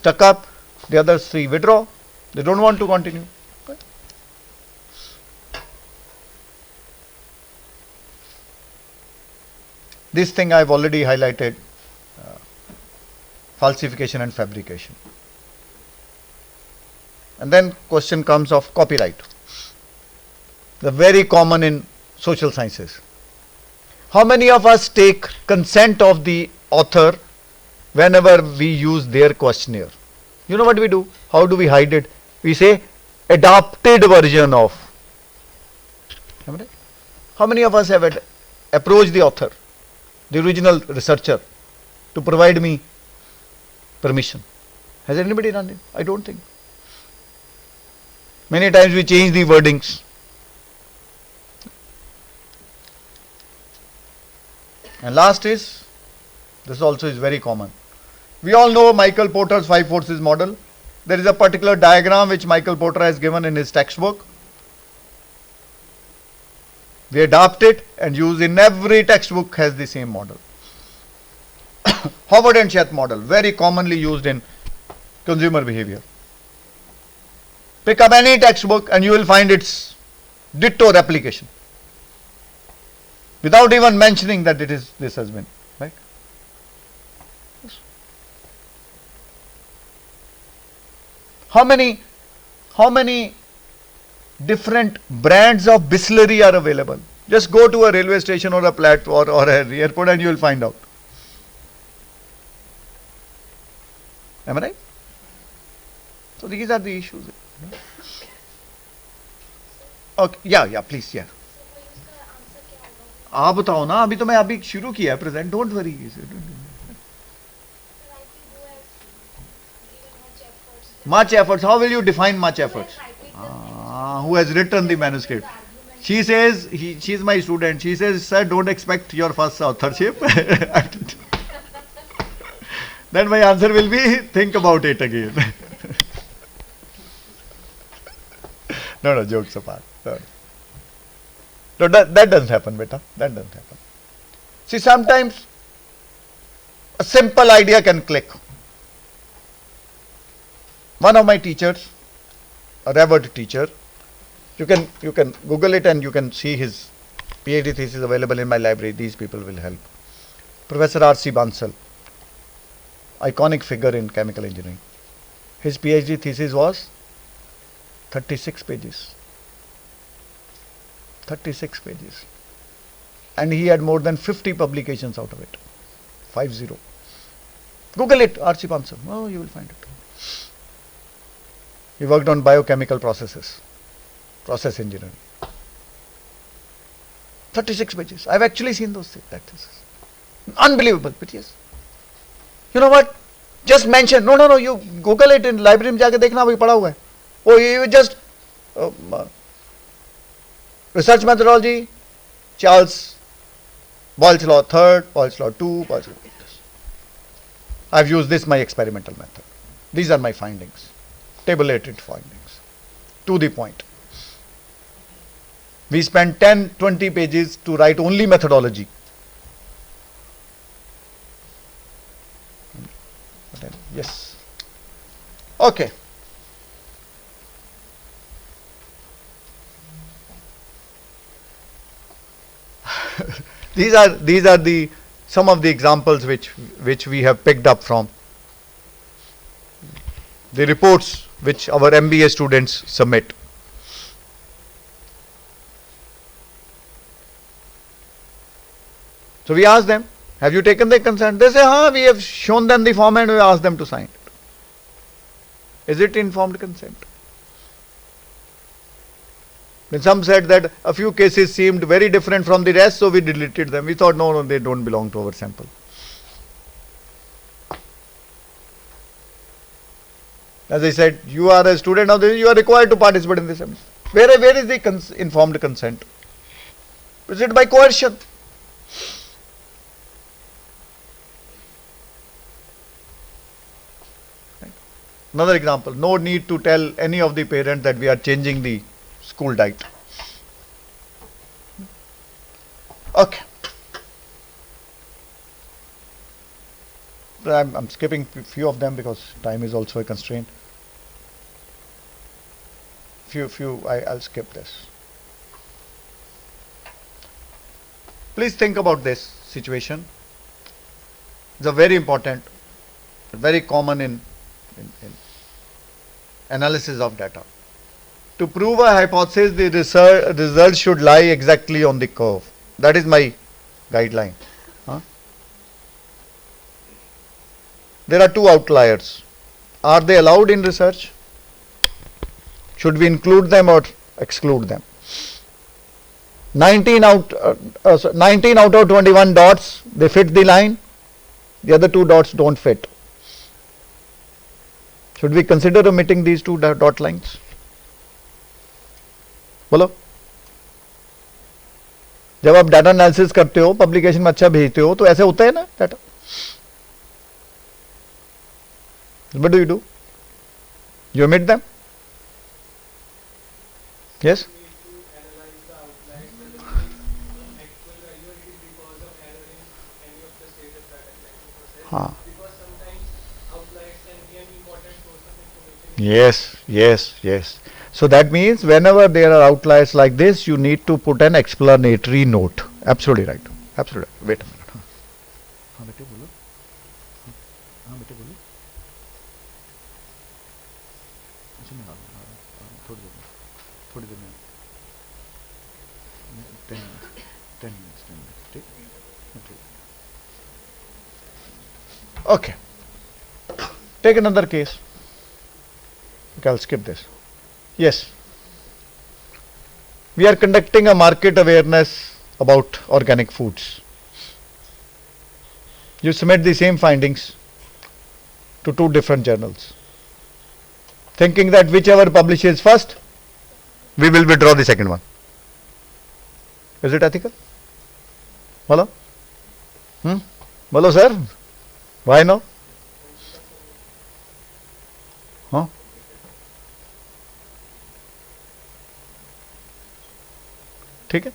stuck up, the other 3 withdraw, they don't want to continue. This thing I've already highlighted, falsification and fabrication. And then question comes of copyright. The very common in social sciences. How many of us take consent of the author whenever we use their questionnaire? You know what we do? How do we hide it? We say adopted version of. How many of us have approached the author, the original researcher, to provide me permission? Has anybody done it? I don't think. Many times we change the wordings. And last is, this also is very common. We all know Michael Porter's 5 forces model. There is a particular diagram which Michael Porter has given in his textbook. We adopt it and use in every textbook has the same model. Howard and Chet model, very commonly used in consumer behavior. Pick up any textbook and you will find its ditto replication, without even mentioning that this has been, right? Yes. How many different brands of Bisleri are available? Just go to a railway station or a platform or an airport and you will find out. Am I right? So these are the issues. Okay, yeah, please, yeah. आप बताओ ना, अभी तो मैं अभी शुरू किया है present, don't worry. Much efforts. How will you define much efforts? Who has written the manuscript? She says, she is my student. She says, sir, don't expect your first authorship. Then my answer will be, think about it again. No, jokes apart. No, that doesn't happen, beta. That doesn't happen. See, sometimes a simple idea can click. One of my teachers, a revered teacher, you can Google it and you can see his PhD thesis available in my library. These people will help. Professor R.C. Bansal, iconic figure in chemical engineering. His PhD thesis was 36 pages. 36 pages. And he had more than 50 publications out of it. 50. Google it, R.C. Bansal. Oh, you will find it. He worked on biochemical processes, process engineering. 36 pages. I've actually seen those things. Unbelievable, but yes. You know what? Just mention. No, you Google it in library में जाके देखना वही पढ़ा हुआ है. Oh, you just research methodology, Charles Boyle's law 3rd, Boyle's law 2, Boyle's law 3. I've used this my experimental method. These are my findings, tabulated findings, to the point. We spent 10-20 pages to write only methodology. Yes. Okay. These are the some of the examples which we have picked up from the reports which our MBA students submit. So we ask them, have you taken the consent? They say, we have shown them the form and we asked them to sign it. Is it informed consent? Then some said that a few cases seemed very different from the rest, so we deleted them. We thought, no, they don't belong to our sample. As I said, you are a student of this, you are required to participate in this. Where is the informed consent? Is it by coercion? Another example, no need to tell any of the parents that we are changing the school diet. Okay. I'm skipping few of them because time is also a constraint. I'll skip this. Please think about this situation. It's a very important, very common in analysis of data. To prove a hypothesis, the result should lie exactly on the curve. That is my guideline. There are two outliers. Are they allowed in research? Should we include them or exclude them? 19 out of 21 dots, they fit the line. The other two dots don't fit. Should we consider omitting these two dot lines? बोलो. जब आप data analysis करते हो, publication में अच्छा भेजते हो, तो ऐसे होता है ना data. What do you do? You omit them? Yes? Yes. So that means whenever there are outliers like this, you need to put an explanatory note. Absolutely right. Absolutely right. Wait a minute. Okay. Take another case. Okay, I'll skip this. Yes. We are conducting a market awareness about organic foods. You submit the same findings to two different journals, thinking that whichever publishes first, we will withdraw the second one. Is it ethical? Hello? Hello, sir? Why no? Huh? ठीक है.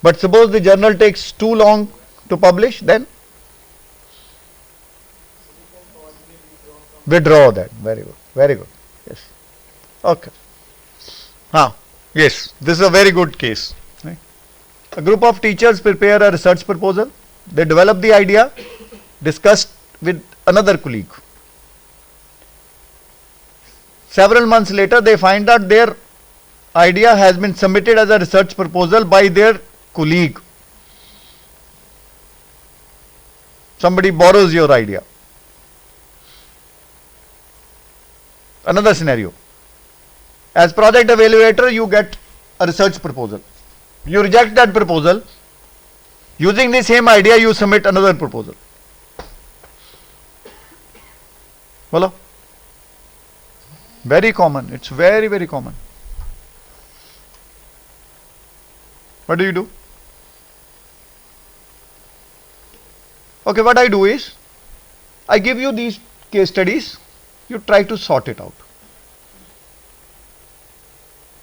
But suppose the journal takes too long to publish, then withdraw that. Very good. Very good. Yes. Okay. Yes. This is a very good case. Right? A group of teachers prepare a research proposal. They develop the idea, discussed with another colleague. Several months later, they find that their idea has been submitted as a research proposal by their colleague. Somebody borrows your idea. Another scenario. As project evaluator, you get a research proposal. You reject that proposal. Using the same idea, you submit another proposal. Hello? Very common. It's very, very common. What do you do? Okay, what I do is, I give you these case studies, you try to sort it out.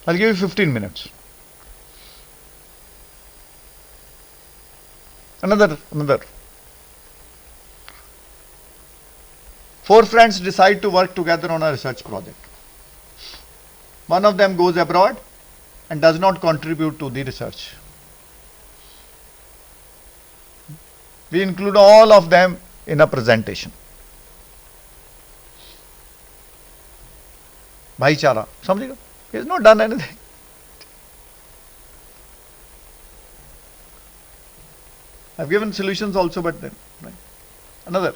I'll give you 15 minutes. Another. 4 friends decide to work together on a research project. One of them goes abroad and does not contribute to the research. We include all of them in a presentation. Bhaichara. Something. He has not done anything. I've given solutions also, but then, right? Another.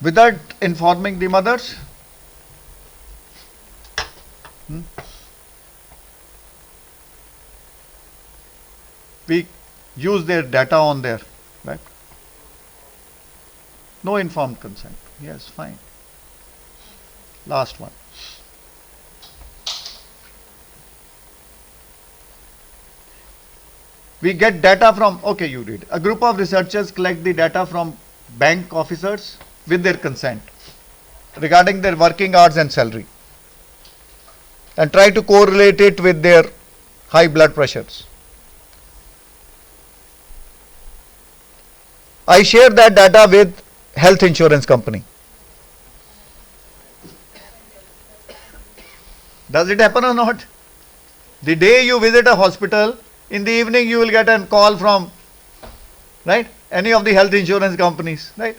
Without informing the mothers, we use their data on there, right? No informed consent. Yes, fine. Last one. We get data from, okay, you read. A group of researchers collect the data from bank officers with their consent regarding their working hours and salary, and try to correlate it with their high blood pressures. I share that data with health insurance company. Does it happen or not? The day you visit a hospital, in the evening you will get a call from, right, any of the health insurance companies, right?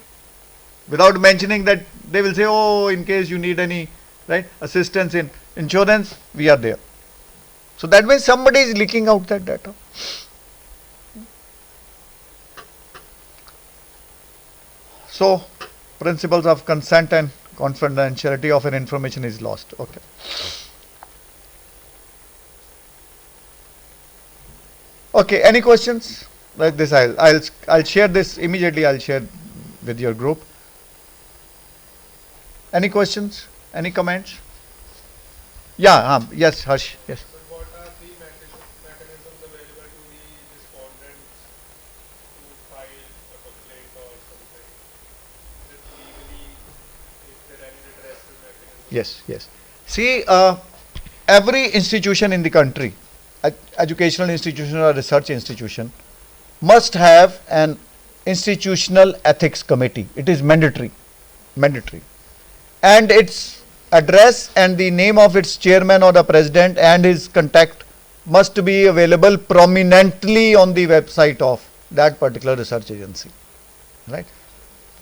Without mentioning that, they will say, oh, in case you need any, right, assistance in insurance, we are there. So that means somebody is leaking out that data. So principles of consent and confidentiality of an information is lost. Okay. Okay, any questions? Like this, I'll share this immediately. I'll share with your group. Any questions? Any comments? Yeah. Yes, Harsh. Yes. But what are the mechanisms available to the respondents to file a complaint or something? Is it legally, is there any redressal mechanism? Yes. See, every institution in the country, educational institution or research institution, must have an institutional ethics committee. It is mandatory. And its address and the name of its chairman or the president and his contact must be available prominently on the website of that particular research agency, right?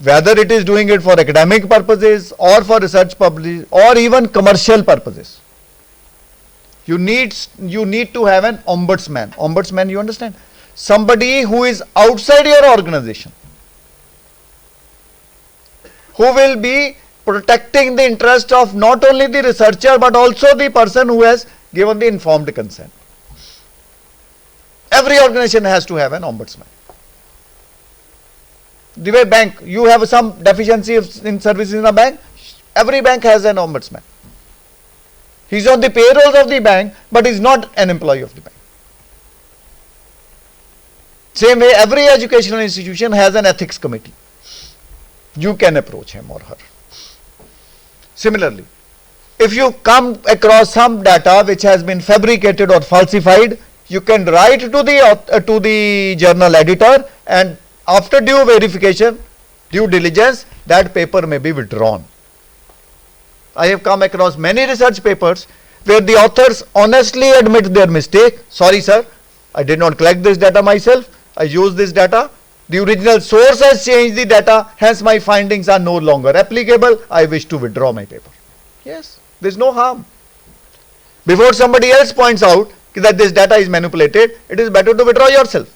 Whether it is doing it for academic purposes or for research purposes or even commercial purposes, you need to have an ombudsman. Ombudsman, you understand? Somebody who is outside your organization, who will be protecting the interest of not only the researcher but also the person who has given the informed consent. Every organization has to have an ombudsman. The way bank, you have some deficiency in services in a bank, every bank has an ombudsman. He is on the payrolls of the bank but is not an employee of the bank. Same way, every educational institution has an ethics committee. You can approach him or her. Similarly, if you come across some data which has been fabricated or falsified, you can write to the journal editor, and after due verification, due diligence, that paper may be withdrawn. I have come across many research papers where the authors honestly admit their mistake. Sorry sir, I did not collect this data myself. I used this data. The original source has changed the data, hence my findings are no longer applicable. I wish to withdraw my paper. Yes, there is no harm. Before somebody else points out that this data is manipulated, it is better to withdraw yourself.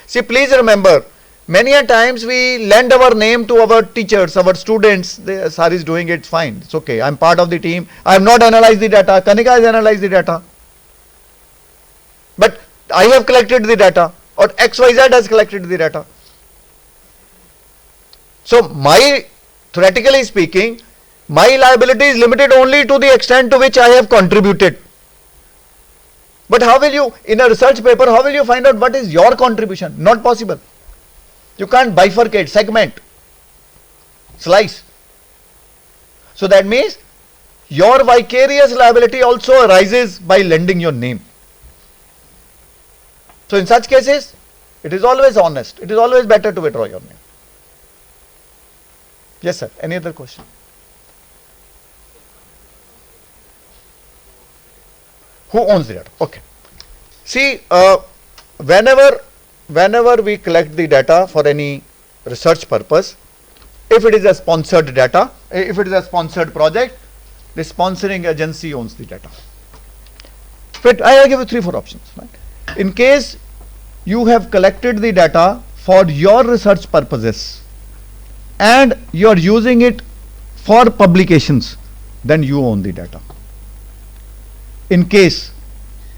See, please remember, many a times we lend our name to our teachers, our students. Sir is doing it, fine, it's okay. I am part of the team. I have not analyzed the data. Kanika has analyzed the data. But I have collected the data, or XYZ has collected the data. So theoretically speaking, my liability is limited only to the extent to which I have contributed. But how will you, in a research paper, how will you find out what is your contribution? Not possible. You can't bifurcate, segment, slice. So that means your vicarious liability also arises by lending your name. So in such cases, it is always honest. It is always better to withdraw your name. Yes, sir. Any other question? Who owns the data? Okay. See, whenever we collect the data for any research purpose, if it is a sponsored data, if it is a sponsored project, the sponsoring agency owns the data. But I will give you 3-4 options. Right? In case you have collected the data for your research purposes and you are using it for publications, then you own the data. In case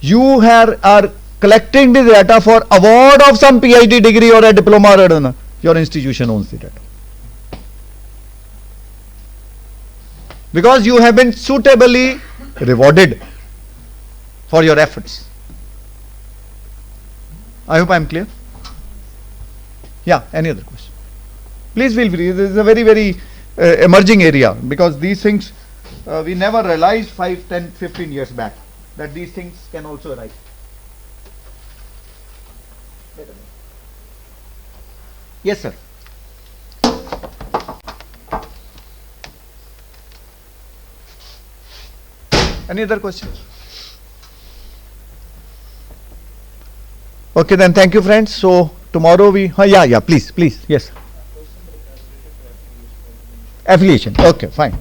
you are collecting the data for award of some PhD degree or a diploma, or your institution owns the data. Because you have been suitably rewarded for your efforts. I hope I am clear. Yeah, any other question? Please feel free. This is a very emerging area, because these things we never realized 5, 10, 15 years back that these things can also arise. Yes, sir. Any other questions? Okay, then thank you, friends. So tomorrow we, yeah, please, yes. Affiliation. Okay, fine.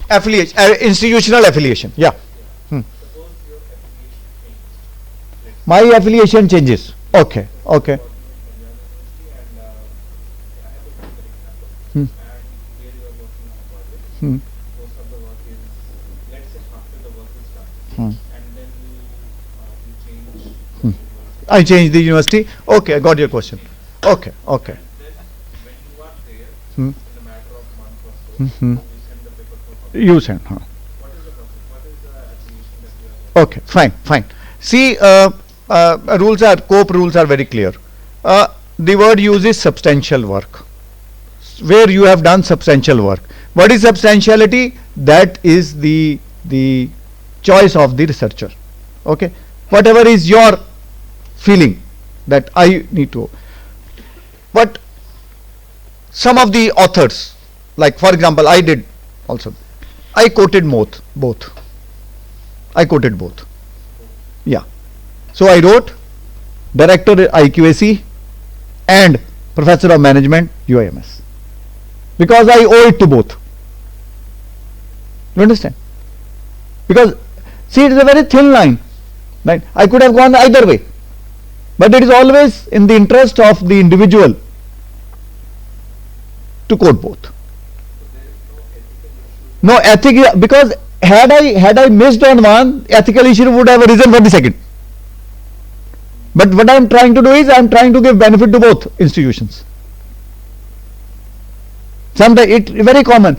Affiliation, institutional affiliation. Yeah. My affiliation changes. Okay, okay. Hmm. Hmm. Hmm. Hmm. I changed the university. Okay, I got your question. Okay, okay. Hmm. Hmm. You send. Huh. Okay, fine, fine. See, rules are COPE rules are very clear. The word used is substantial work. Where you have done substantial work. What is substantiality? That is the choice of the researcher. Okay, whatever is your feeling that I need to. But some of the authors, like for example, I did also. I quoted both. I quoted both. Yeah. So I wrote Director IQAC and Professor of Management UIMS because I owe it to both. You understand? Because see, it is a very thin line. Right? I could have gone either way, but it is always in the interest of the individual to quote both. No ethic, because had I missed on one, ethical issue would have arisen for the second. But what I am trying to do is I am trying to give benefit to both institutions. Sometimes it very common.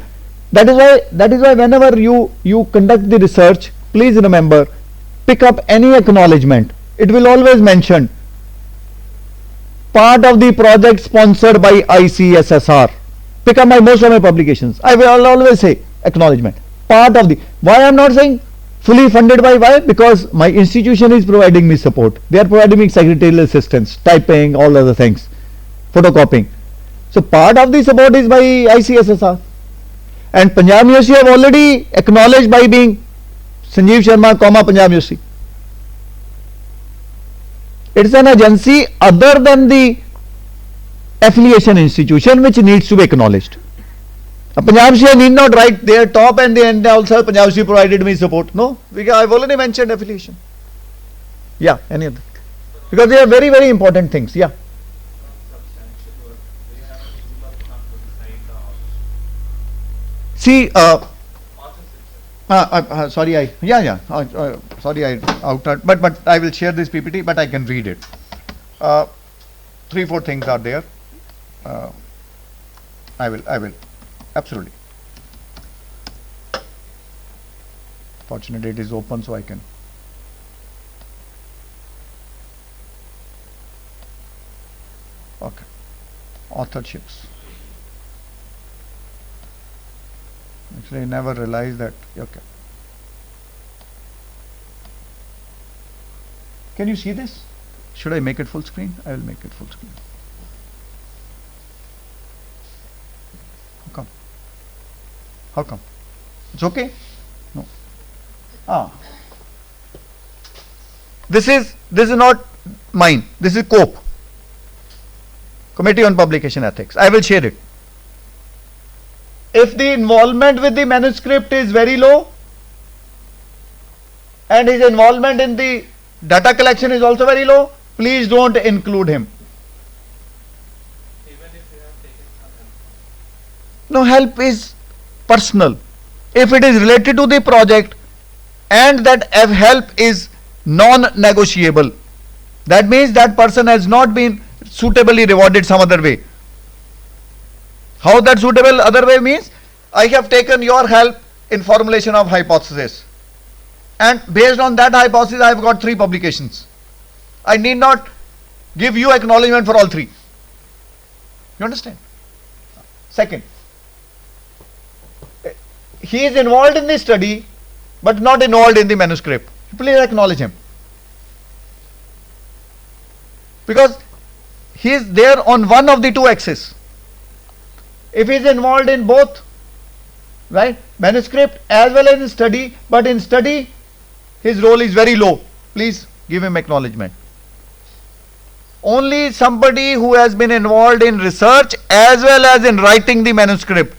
That is why whenever you conduct the research, please remember, pick up any acknowledgement. It will always mention part of the project sponsored by ICSSR. Pick up most of my publications. I will always say acknowledgement. Part of the. Why I am not saying fully funded by why? Because my institution is providing me support. They are providing me secretarial assistance, typing, all other things, photocopying. So part of the support is by ICSSR. And Punjab University have already acknowledged by being Sanjeev Sharma, Punjab University. It's an agency other than the affiliation institution which needs to be acknowledged. Punjab University need not write their top and the end also Punjab University provided me support. No, because I've already mentioned affiliation. Yeah, any other? Because they are very, very important things. Yeah. See, sorry, sorry, I outed, but I will share this PPT, but I can read it. 3-4 things are there. I will, absolutely. Fortunately, it is open, so I can. Okay, authorships. Actually, I never realized that. Okay. Can you see this? Should I make it full screen? I will make it full screen. How come? How come? It's okay? No. This is not mine. This is COPE. Committee on Publication Ethics. I will share it. If the involvement with the manuscript is very low and his involvement in the data collection is also very low, please don't include him. Even if you have taken some help. No, help is personal. If it is related to the project and that help is non-negotiable, that means that person has not been suitably rewarded some other way. How that suitable other way means? I have taken your help in formulation of hypothesis, and based on that hypothesis I have got 3 publications. I need not give you acknowledgement for all 3. You understand? Second, he is involved in the study but not involved in the manuscript. Please acknowledge him, because he is there on one of the two axes. If he is involved in both, right, manuscript as well as in study, but in study his role is very low, please give him acknowledgement. Only somebody who has been involved in research as well as in writing the manuscript,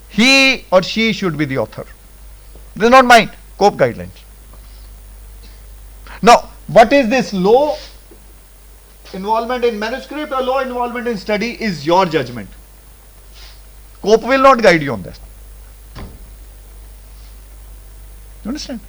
he or she should be the author. This is not mine, COPE guidelines. Now, what is this low involvement in manuscript or low involvement in study is your judgment. COPE will not guide you on that. You understand?